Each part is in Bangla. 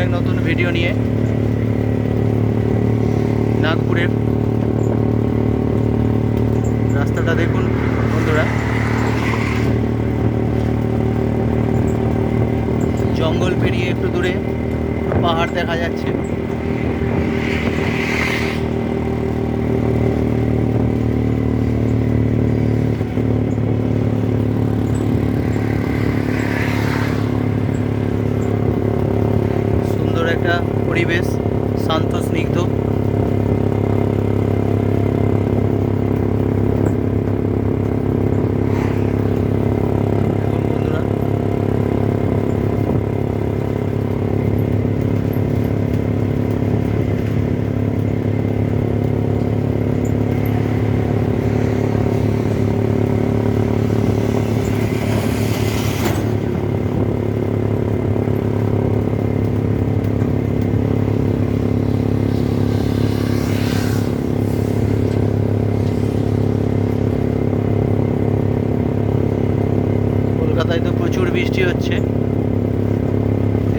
এক নতুন ভিডিও নিয়ে। নাগপুরের রাস্তাটা দেখুন বন্ধুরা, জঙ্গল পেরিয়ে একটু দূরে পাহাড় দেখা যাচ্ছে। সুন্দর একটা পরিবেশ, শান্ত স্নিগ্ধ। বন্ধুরা কলকাতায় তো প্রচুর বৃষ্টি হচ্ছে,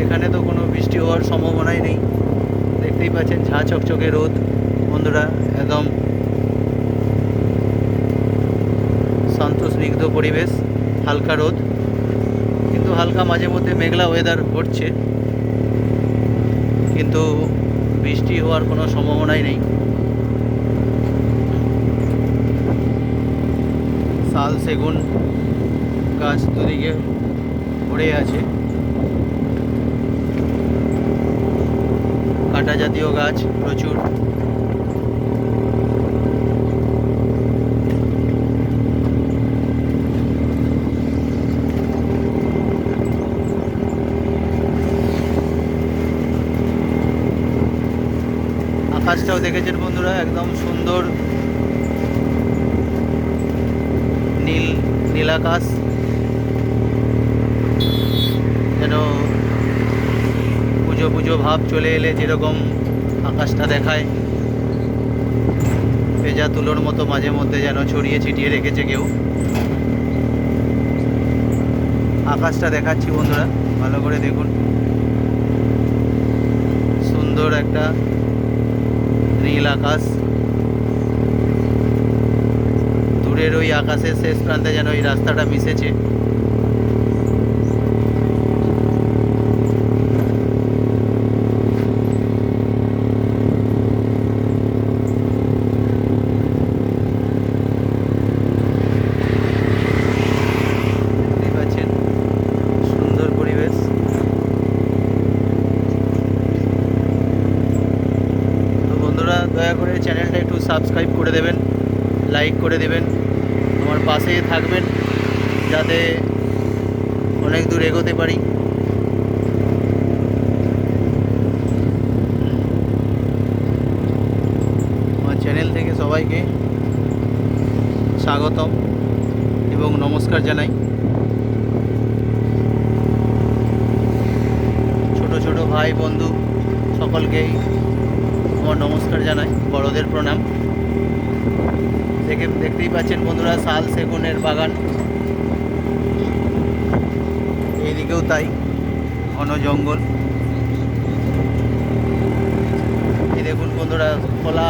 এখানে তো কোনো বৃষ্টি হওয়ার সম্ভাবনাই নেই। দেখতেই পাচ্ছেন ঝাঁ চকচকে রোদ বন্ধুরা, একদম শান্ত স্নিগ্ধ পরিবেশ, হালকা রোদ, কিন্তু হালকা মাঝে মধ্যে মেঘলা ওয়েদার হচ্ছে, কিন্তু বৃষ্টি হওয়ার কোনো সম্ভাবনাই নেই। শাল সেগুন গাছ দুদিকে ভরে আছে, কাঁটা জাতীয় গাছ প্রচুর। আকাশটাও দেখেছেন বন্ধুরা, একদম সুন্দর নীল নীল আকাশ, যেন পুজো পুজো ভাব চলে এলে যেরকম আকাশটা দেখায়, ভেজা তুলোর মতো মাঝে মধ্যে যেন ছড়িয়ে ছিটিয়ে রেখেছে কেউ। আকাশটা দেখাচ্ছি বন্ধুরা, ভালো করে দেখুন, সুন্দর একটা নীল আকাশ। দূরের ওই আকাশের শেষ প্রান্তে যেন এই রাস্তাটা মিশেছে। দেখতেই পাচ্ছেন সুন্দর পরিবেশ। তো বন্ধুরা দয়া করে চ্যানেলটা একটু সাবস্ক্রাইব করে দেবেন, লাইক করে দেবেন, আমার পাশে থাকবেন যাতে অনেক দূর এগোতে পারি। আমার চ্যানেল থেকে সবাইকে স্বাগতম এবং নমস্কার জানাই। ছোট ছোট ভাই বন্ধু সকলকেই আমার নমস্কার জানাই, বড়দের প্রণাম। দেখতেই পাচ্ছেন বন্ধুরা শাল সেগুনের বাগান, এইদিকেও তাই, ঘন জঙ্গল। এই দেখুন বন্ধুরা খোলা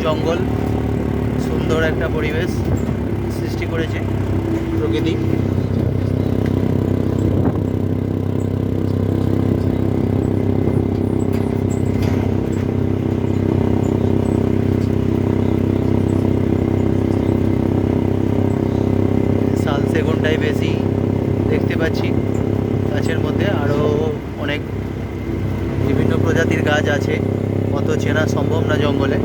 জঙ্গল, সুন্দর একটা পরিবেশ সৃষ্টি করেছে প্রকৃতি। শাল সেগুনটাই বেশি দেখতে পাচ্ছি, গাছের মধ্যে আরও অনেক বিভিন্ন প্রজাতির গাছ আছে, অত চেনা সম্ভব না জঙ্গলে।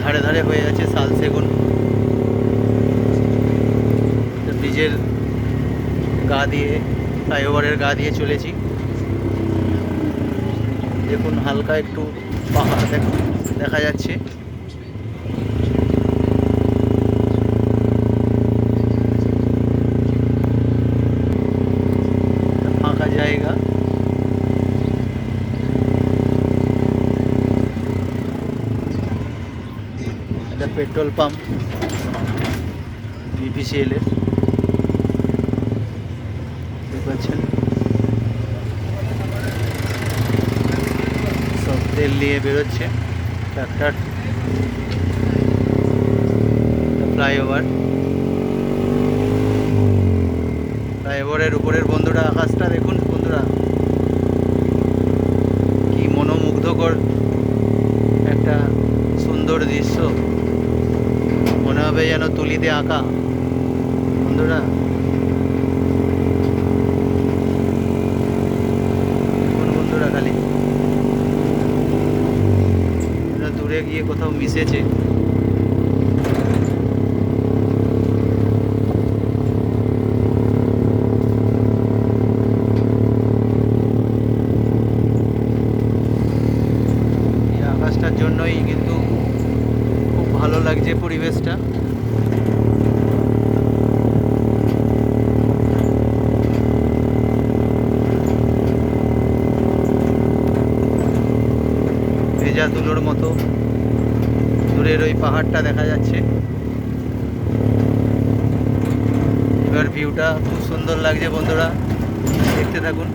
ধারে ধারে হয়ে আছে শাল সেগুন। ব্রিজের গা দিয়ে, ফ্লাইওভারের গা দিয়ে চলেছি, দেখুন হালকা একটু পাহাড় দেখা যাচ্ছে। ফাঁকা জায়গা, এটা পেট্রোল পাম্প বিপিসিএল এর, দেখতে পাচ্ছেন। তেল নিয়ে বেরোচ্ছে ট্রাক্টর। ফ্লাইওভার, ফ্লাইওভারের উপরের বন্ধুরা আকাশটা দেখুন বন্ধুরা, কি মনোমুগ্ধকর একটা সুন্দর দৃশ্য, মনে হবে যেন তুলিতে আঁকা বন্ধুরা। দেখুন বন্ধুরা, খালি দূরে গিয়ে কোথাও মিশেছে। এই আকাশটার জন্যই কিন্তু খুব ভালো লাগছে পরিবেশটা। ভেজা তুলোর মতো দূরের ওই পাহাড়টা দেখা যাচ্ছে। এবার ভিউটা খুব সুন্দর লাগছে বন্ধুরা, দেখতে থাকুন।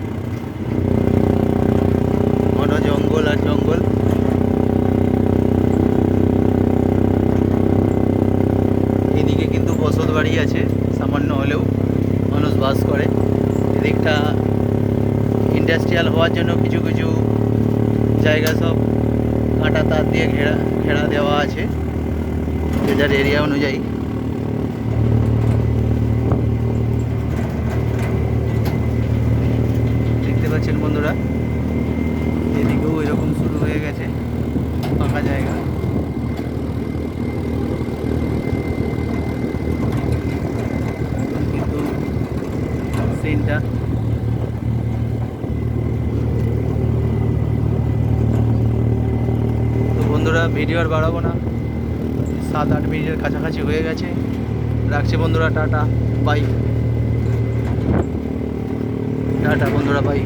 ঘন জঙ্গল আর জঙ্গল। এদিকে কিন্তু বসত বাড়ি আছে সামান্য হলেও, মানুষ বাস করে। এদিকটা ইন্ডাস্ট্রিয়াল হওয়ার জন্য কিছু কিছু জায়গা সব কাঁটা তার দিয়ে ঘেরা দেওয়া আছে যে যার এরিয়া অনুযায়ী। দেখতে পাচ্ছেন বন্ধুরা, এদিকেও এরকম শুরু হয়ে গেছে ফাঁকা জায়গা। কিন্তু সিনটা তো বন্ধুরা, ভিডিও আর বাড়াবো না, 7-8 মিনিটের কাছাকাছি হয়ে গেছে। রাখছি বন্ধুরা, টাটা বাই। টাটা বন্ধুরা, বাই।